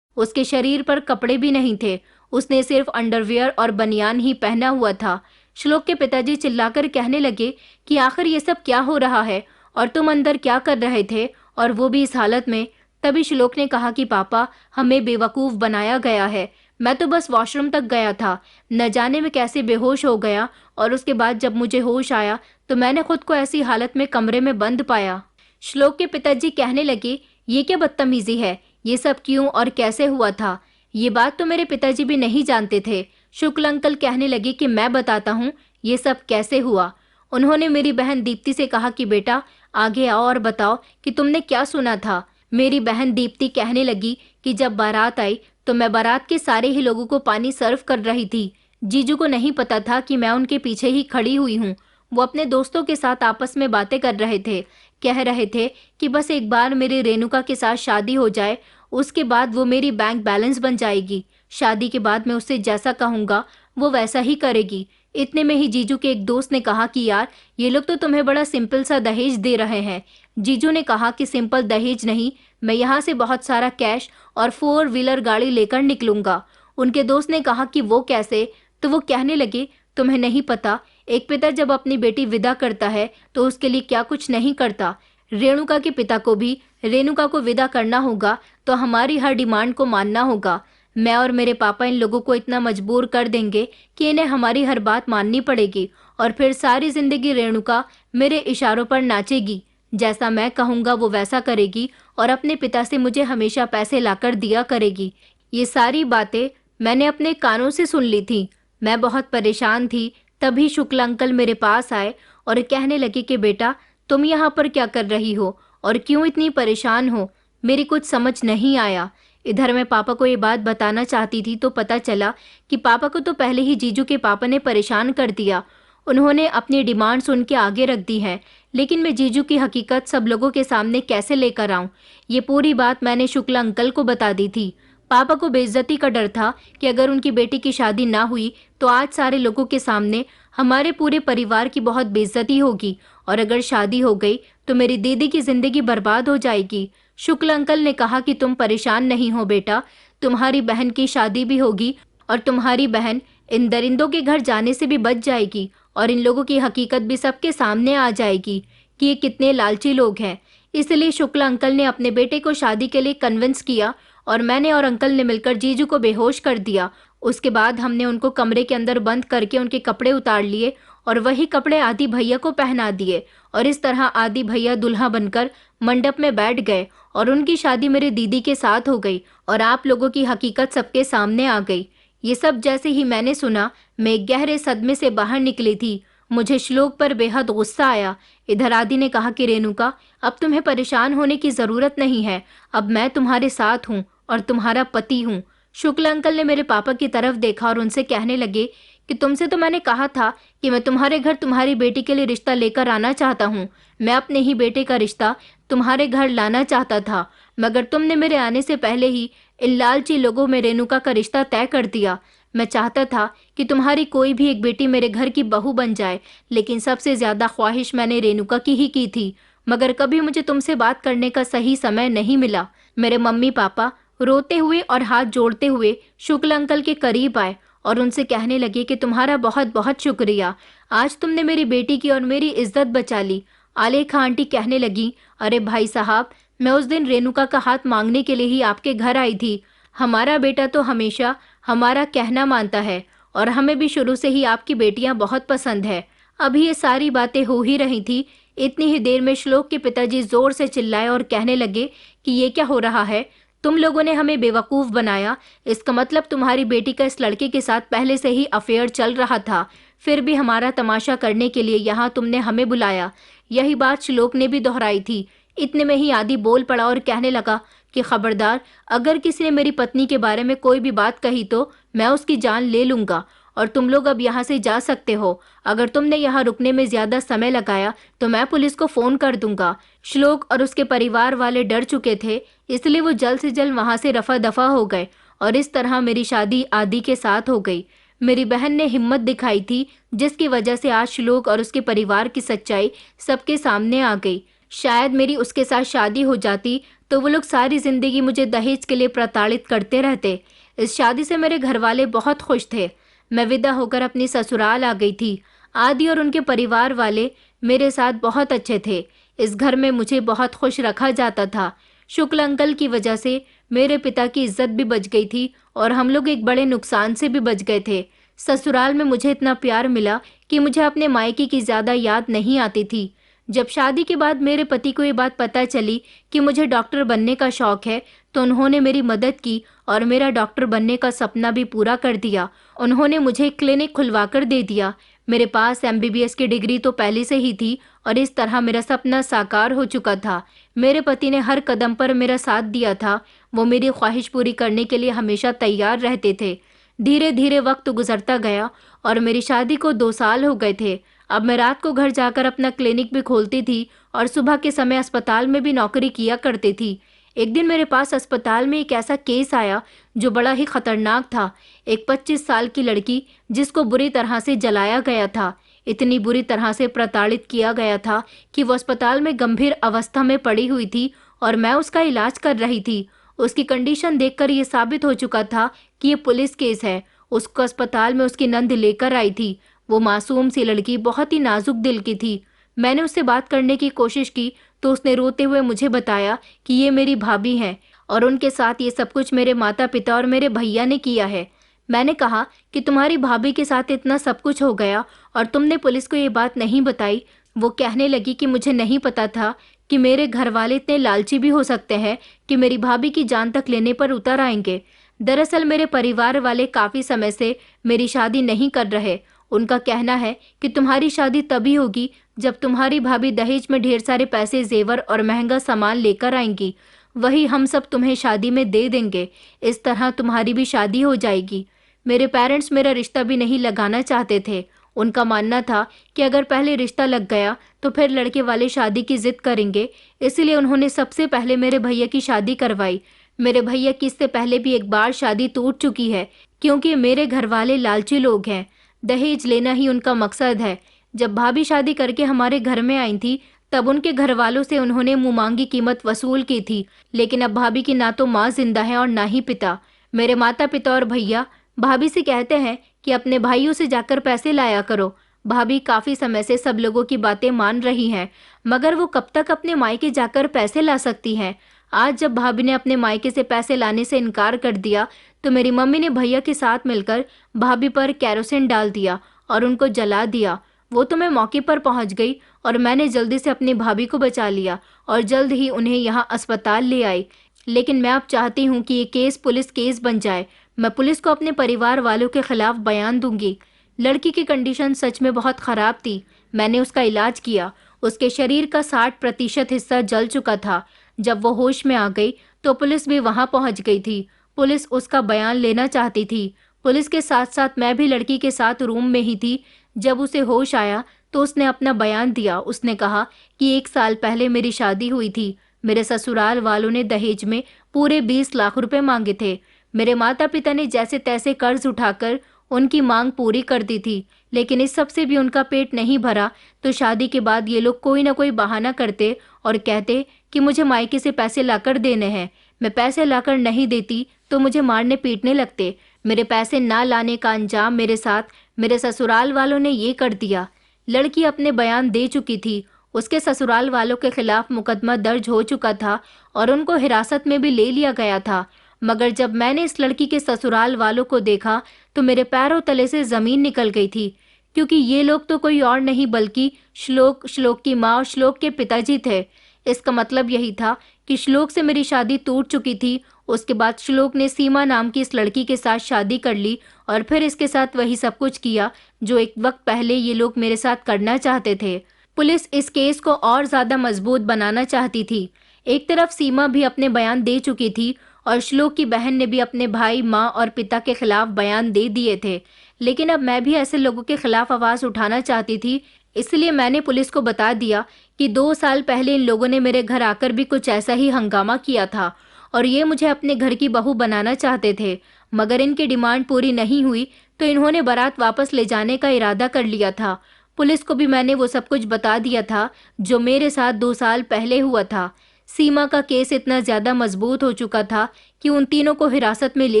उसके शरीर पर कपड़े भी नहीं थे, उसने सिर्फ अंडरवियर और बनियान ही पहना हुआ था। श्लोक के पिताजी चिल्लाकर कहने लगे कि आखिर ये सब क्या हो रहा है और तुम अंदर क्या कर रहे थे, और वो भी इस हालत में। तभी श्लोक ने कहा कि पापा, हमें बेवकूफ़ बनाया गया है। मैं तो बस वॉशरूम तक गया था, न जाने मैं कैसे बेहोश हो गया, और उसके बाद जब मुझे होश आया तो मैंने खुद को ऐसी हालत में कमरे में बंद पाया। श्लोक के पिताजी कहने लगे, ये क्या बदतमीजी है, ये सब क्यों और कैसे हुआ था? ये बात तो मेरे पिताजी भी नहीं जानते थे। शुक्ल अंकल कहने लगे कि मैं बताता हूँ ये सब कैसे हुआ। उन्होंने मेरी बहन दीप्ति से कहा कि बेटा आगे आओ और बताओ कि तुमने क्या सुना था। मेरी बहन दीप्ति कहने लगी कि जब बारात आई तो मैं बारात के सारे ही लोगों को पानी सर्व कर रही थी। जीजू को नहीं पता था कि मैं उनके पीछे ही खड़ी हुई हूँ। वो अपने दोस्तों के साथ आपस में बातें कर रहे थे, कह रहे थे कि बस एक बार मेरी रेणुका के साथ शादी हो जाए, उसके बाद वो मेरी बैंक बैलेंस बन जाएगी। शादी के बाद मैं उससे जैसा कहूँगा वो वैसा ही करेगी। इतने में ही जीजू के एक दोस्त ने कहा कि यार ये लोग तो तुम्हें बड़ा सिंपल सा दहेज दे रहे हैं। जीजू ने कहा कि सिंपल दहेज नहीं, मैं यहाँ से बहुत सारा कैश और 4 व्हीलर गाड़ी लेकर निकलूंगा। उनके दोस्त ने कहा कि वो कैसे? तो वो कहने लगे, तुम्हें नहीं पता, एक पिता जब अपनी बेटी विदा करता है तो उसके लिए क्या कुछ नहीं करता। रेणुका के पिता को भी रेणुका को विदा करना होगा तो हमारी हर डिमांड को मानना होगा। मैं और मेरे पापा इन लोगों को इतना मजबूर कर देंगे कि इन्हें हमारी हर बात माननी पड़ेगी, और फिर सारी जिंदगी रेणुका मेरे इशारों पर नाचेगी। जैसा मैं कहूँगा वो वैसा करेगी और अपने पिता से मुझे हमेशा पैसे लाकर दिया करेगी। ये सारी बातें मैंने अपने कानों से सुन ली थी। मैं बहुत परेशान थी। तभी शुक्ल अंकल मेरे पास आए और कहने लगे कि बेटा तुम यहाँ पर क्या कर रही हो और क्यों इतनी परेशान हो? मेरी कुछ समझ नहीं आया। इधर मैं पापा को ये बात बताना चाहती थी तो पता चला कि पापा को तो पहले ही जीजू के पापा ने परेशान कर दिया। उन्होंने अपनी डिमांड सुन के आगे रख दी है, लेकिन मैं जीजू की हकीकत सब लोगों के सामने कैसे लेकर आऊं? ये पूरी बात मैंने शुक्ल अंकल को बता दी थी। पापा को बेइज्जती का डर था कि अगर उनकी बेटी की शादी ना हुई तो आज सारे लोगों के सामने हमारे पूरे परिवार की बहुत बेइज्जती होगी, और अगर शादी हो गई तो मेरी दीदी की जिंदगी बर्बाद हो जाएगी। शुक्ल अंकल ने कहा कि तुम परेशान नहीं हो बेटा, तुम्हारी बहन की शादी भी होगी और तुम्हारी बहन इन दरिंदों के घर जाने से भी बच जाएगी, और इन लोगों की हकीकत भी सबके सामने आ जाएगी कि ये कितने लालची लोग हैं। इसलिए शुक्ल अंकल ने अपने बेटे को शादी के लिए कन्विंस किया और मैंने और अंकल ने मिलकर जीजू को बेहोश कर दिया। उसके बाद हमने उनको कमरे के अंदर बंद करके उनके कपड़े उतार लिए और वही कपड़े आदि भैया को पहना दिए, और इस तरह आदि भैया दुल्हा बनकर मंडप में बैठ गए और उनकी शादी मेरी दीदी के साथ हो गई और आप लोगों की हकीकत सबके सामने आ गई। ये सब जैसे ही मैंने सुना मैं एक गहरे सदमे से बाहर निकली थी। मुझे श्लोक पर बेहद गुस्सा आया। इधर आदि ने कहा कि रेणुका अब तुम्हें परेशान होने की जरूरत नहीं है, अब मैं तुम्हारे साथ हूँ और तुम्हारा पति हूँ। शुक्ल अंकल ने मेरे पापा की तरफ देखा और उनसे कहने लगे कि तुमसे तो मैंने कहा था कि मैं तुम्हारे घर तुम्हारी बेटी के लिए रिश्ता लेकर आना चाहता हूँ। मैं अपने ही बेटे का रिश्ता तुम्हारे घर लाना चाहता था, मगर तुमने मेरे आने से पहले ही इन लालची लोगों में रेणुका का रिश्ता तय कर दिया। मैं चाहता था कि तुम्हारी कोई भी एक बेटी मेरे घर की बहू बन जाए, लेकिन सबसे ज्यादा ख्वाहिश मैंने रेणुका की ही की थी, मगर कभी मुझे तुमसे बात करने का सही समय नहीं मिला। मेरे मम्मी पापा रोते हुए और हाथ जोड़ते हुए शुक्ल अंकल के करीब आए और उनसे कहने लगे कि तुम्हारा बहुत बहुत शुक्रिया, आज तुमने मेरी बेटी की और मेरी इज्जत बचा ली। आलेखा आंटी कहने लगी, अरे भाई साहब, मैं उस दिन रेणुका का हाथ मांगने के लिए ही आपके घर आई थी। हमारा बेटा तो हमेशा हमारा कहना मानता है और हमें भी शुरू से ही आपकी बेटियां बहुत पसंद है। अभी ये सारी बातें हो ही रही थी, इतनी ही देर में श्लोक के पिताजी जोर से चिल्लाए और कहने लगे कि ये क्या हो रहा है? तुम लोगों ने हमें बेवकूफ़ बनाया। इसका मतलब तुम्हारी बेटी का इस लड़के के साथ पहले से ही अफेयर चल रहा था, फिर भी हमारा तमाशा करने के लिए यहाँ तुमने हमें बुलाया। यही बात श्लोक ने भी दोहराई थी। इतने में ही आदि बोल पड़ा और कहने लगा कि खबरदार, अगर किसी ने मेरी पत्नी के बारे में कोई भी बात कही तो मैं उसकी जान ले लूंगा, और तुम लोग अब यहाँ से जा सकते हो। अगर तुमने यहाँ रुकने में ज्यादा समय लगाया तो मैं पुलिस को फोन कर दूंगा। श्लोक और उसके परिवार वाले डर चुके थे, इसलिए वो जल्द से जल्द वहां से रफा दफा हो गए और इस तरह मेरी शादी आदि के साथ हो गई। मेरी बहन ने हिम्मत दिखाई थी, जिसकी वजह से आज श्लोक और उसके परिवार की सच्चाई सबके सामने आ गई। शायद मेरी उसके साथ शादी हो जाती तो वो लोग सारी जिंदगी मुझे दहेज के लिए प्रताड़ित करते रहते। इस शादी से मेरे घर वाले बहुत खुश थे। मैं विदा होकर अपनी ससुराल आ गई थी। आदि और उनके परिवार वाले मेरे साथ बहुत अच्छे थे। इस घर में मुझे बहुत खुश रखा जाता था। शुक्ल अंकल की वजह से मेरे पिता की इज्जत भी बच गई थी और हम लोग एक बड़े नुकसान से भी बच गए थे। ससुराल में मुझे इतना प्यार मिला कि मुझे अपने मायके की ज़्यादा याद नहीं आती थी। जब शादी के बाद मेरे पति को ये बात पता चली कि मुझे डॉक्टर बनने का शौक है, तो उन्होंने मेरी मदद की और मेरा डॉक्टर बनने का सपना भी पूरा कर दिया। उन्होंने मुझे एक क्लिनिक खुलवा कर दे दिया। मेरे पास एमबीबीएस की डिग्री तो पहले से ही थी और इस तरह मेरा सपना साकार हो चुका था। मेरे पति ने हर कदम पर मेरा साथ दिया था। वो मेरी ख्वाहिश पूरी करने के लिए हमेशा तैयार रहते थे। धीरे धीरे वक्त गुजरता गया और मेरी शादी को 2 साल हो गए थे। अब मैं रात को घर जाकर अपना क्लिनिक भी खोलती थी और सुबह के समय अस्पताल में भी नौकरी किया करती थी। एक दिन मेरे पास अस्पताल में एक ऐसा केस आया जो बड़ा ही खतरनाक था। एक 25 साल की लड़की जिसको बुरी तरह से जलाया गया था। इतनी बुरी तरह से प्रताड़ित किया गया था कि वो अस्पताल में गंभीर अवस्था में पड़ी हुई थी और मैं उसका इलाज कर रही थी। उसकी कंडीशन देखकर ये साबित हो चुका था कि ये पुलिस केस है। उसको अस्पताल में उसकी नंद लेकर आई थी। वो मासूम सी लड़की बहुत ही नाजुक दिल की थी। मैंने उससे बात करने की कोशिश की तो उसने रोते हुए मुझे बताया कि ये मेरी भाभी हैं और उनके साथ ये सब कुछ मेरे माता पिता और मेरे भैया ने किया है। मैंने कहा कि तुम्हारी भाभी के साथ इतना सब कुछ हो गया और तुमने पुलिस को ये बात नहीं बताई। वो कहने लगी कि मुझे नहीं पता था कि मेरे घर वाले इतने लालची भी हो सकते हैं कि मेरी भाभी की जान तक लेने पर उतर आएंगे। दरअसल मेरे परिवार वाले काफ़ी समय से मेरी शादी नहीं कर रहे। उनका कहना है कि तुम्हारी शादी तभी होगी जब तुम्हारी भाभी दहेज में ढेर सारे पैसे, जेवर और महंगा सामान लेकर आएंगी। वही हम सब तुम्हें शादी में दे देंगे। इस तरह तुम्हारी भी शादी हो जाएगी। मेरे पेरेंट्स मेरा रिश्ता भी नहीं लगाना चाहते थे। उनका मानना था कि अगर पहले रिश्ता लग गया तो फिर लड़के वाले शादी की जिद करेंगे। इसलिए उन्होंने सबसे पहले मेरे भैया की शादी करवाई। मेरे भैया की इससे पहले भी एक बार शादी टूट चुकी है क्योंकि मेरे घर वाले लालची लोग हैं। दहेज लेना ही उनका मकसद है। जब भाभी शादी करके हमारे घर में आई थी तब उनके घर वालों से उन्होंने मुंहमांगी कीमत वसूल की थी। लेकिन अब भाभी की ना तो माँ जिंदा है और ना ही पिता। मेरे माता पिता और भैया भाभी से कहते हैं कि अपने भाइयों से जाकर पैसे लाया करो। भाभी काफी समय से सब लोगों की बातें मान रही हैं, मगर वो कब तक अपने मायके जाकर पैसे ला सकती हैं। आज जब भाभी ने अपने मायके से पैसे लाने से इनकार कर दिया तो मेरी मम्मी ने भैया के साथ मिलकर भाभी पर केरोसिन डाल दिया और उनको जला दिया। वो तो मैं मौके पर पहुंच गई और मैंने जल्दी से अपनी भाभी को बचा लिया और जल्द ही उन्हें यहाँ अस्पताल ले आई। लेकिन मैं अब चाहती हूँ कि ये केस पुलिस केस बन जाए। मैं पुलिस को अपने परिवार वालों के खिलाफ बयान दूंगी। लड़की की कंडीशन सच में बहुत खराब थी। मैंने उसका इलाज किया। उसके शरीर का 60% हिस्सा जल चुका था। जब वो होश में आ गई तो पुलिस भी वहां पहुंच गई थी। पुलिस उसका बयान लेना चाहती थी। पुलिस के साथ साथ मैं भी लड़की के साथ रूम में ही थी। जब उसे होश आया तो उसने अपना बयान दिया। उसने कहा कि 1 साल पहले मेरी शादी हुई थी। मेरे ससुराल वालों ने दहेज में पूरे 20 लाख रुपए मांगे थे। मेरे माता पिता ने जैसे तैसे कर्ज उठाकर उनकी मांग पूरी कर दी थी, लेकिन इस सब से भी उनका पेट नहीं भरा तो शादी के बाद ये लोग कोई ना कोई बहाना करते और कहते कि मुझे मायके से पैसे लाकर देने हैं। मैं पैसे लाकर नहीं देती तो मुझे मारने पीटने लगते। मेरे पैसे ना लाने का अंजाम मेरे साथ मेरे ससुराल वालों ने ये कर दिया। लड़की अपने बयान दे चुकी थी। उसके ससुराल वालों के खिलाफ मुकदमा दर्ज हो चुका था और उनको हिरासत में भी ले लिया गया था। मगर जब मैंने इस लड़की के ससुराल वालों को देखा तो मेरे पैरों तले से जमीन निकल गई थी, क्योंकि ये लोग तो कोई और नहीं बल्कि श्लोक की माँ और श्लोक के पिताजी थे। इसका मतलब यही था कि श्लोक से मेरी शादी टूट चुकी थी। उसके बाद श्लोक ने सीमा नाम की इस लड़की के साथ शादी कर ली और फिर इसके साथ वही सब कुछ किया जो एक वक्त पहले ये लोग मेरे साथ करना चाहते थे। पुलिस इस केस को और ज्यादा मजबूत बनाना चाहती थी। एक तरफ सीमा भी अपने बयान दे चुकी थी और श्लोक की बहन ने भी अपने भाई, माँ और पिता के खिलाफ बयान दे दिए थे। लेकिन अब मैं भी ऐसे लोगों के खिलाफ आवाज उठाना चाहती थी। इसलिए मैंने पुलिस को बता दिया कि 2 साल पहले इन लोगों ने मेरे घर आकर भी कुछ ऐसा ही हंगामा किया था और ये मुझे अपने घर की बहू बनाना चाहते थे। मगर इनकी डिमांड पूरी नहीं हुई तो इन्होंने बारात वापस ले जाने का इरादा कर लिया था। पुलिस को भी मैंने वो सब कुछ बता दिया था जो मेरे साथ 2 साल पहले हुआ था। सीमा का केस इतना ज्यादा मजबूत हो चुका था कि उन तीनों को हिरासत में ले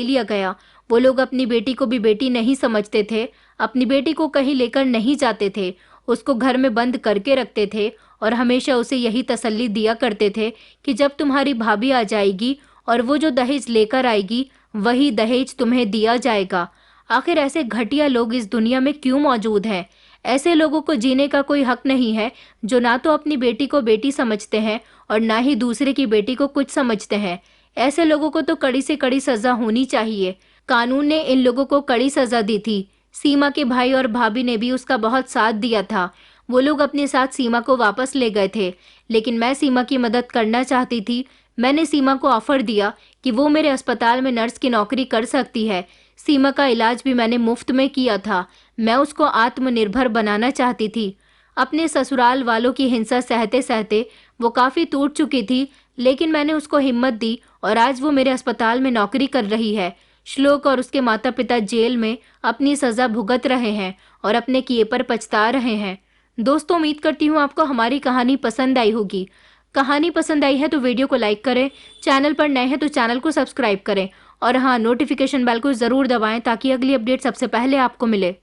लिया गया। वो लोग अपनी बेटी को भी बेटी नहीं समझते थे, अपनी बेटी को कहीं लेकर नहीं जाते थे, उसको घर में बंद करके रखते थे और हमेशा उसे यही तसल्ली दिया करते थे कि जब तुम्हारी भाभी आ जाएगी और वो जो दहेज लेकर आएगी वही दहेज तुम्हें दिया जाएगा। आखिर ऐसे घटिया लोग इस दुनिया में क्यों मौजूद हैं? ऐसे लोगों को जीने का कोई हक नहीं है जो ना तो अपनी बेटी को बेटी समझते हैं और ना ही दूसरे की बेटी को कुछ समझते हैं। ऐसे लोगों को तो कड़ी से कड़ी सजा होनी चाहिए। कानून ने इन लोगों को कड़ी सजा दी थी। सीमा के भाई और भाभी ने भी उसका बहुत साथ दिया था। वो लोग अपने साथ सीमा को वापस ले गए थे, लेकिन मैं सीमा की मदद करना चाहती थी। मैंने सीमा को ऑफर दिया कि वो मेरे अस्पताल में नर्स की नौकरी कर सकती है। सीमा का इलाज भी मैंने मुफ्त में किया था। मैं उसको आत्मनिर्भर बनाना चाहती थी। अपने ससुराल वालों की हिंसा सहते सहते वो काफ़ी टूट चुकी थी, लेकिन मैंने उसको हिम्मत दी और आज वो मेरे अस्पताल में नौकरी कर रही है। श्लोक और उसके माता पिता जेल में अपनी सज़ा भुगत रहे हैं और अपने किए पर पछता रहे हैं। दोस्तों, उम्मीद करती हूँ आपको हमारी कहानी पसंद आई होगी। कहानी पसंद आई है तो वीडियो को लाइक करें, चैनल पर नए हैं तो चैनल को सब्सक्राइब करें और हाँ, नोटिफिकेशन बेल को ज़रूर दबाएं ताकि अगली अपडेट सबसे पहले आपको मिले।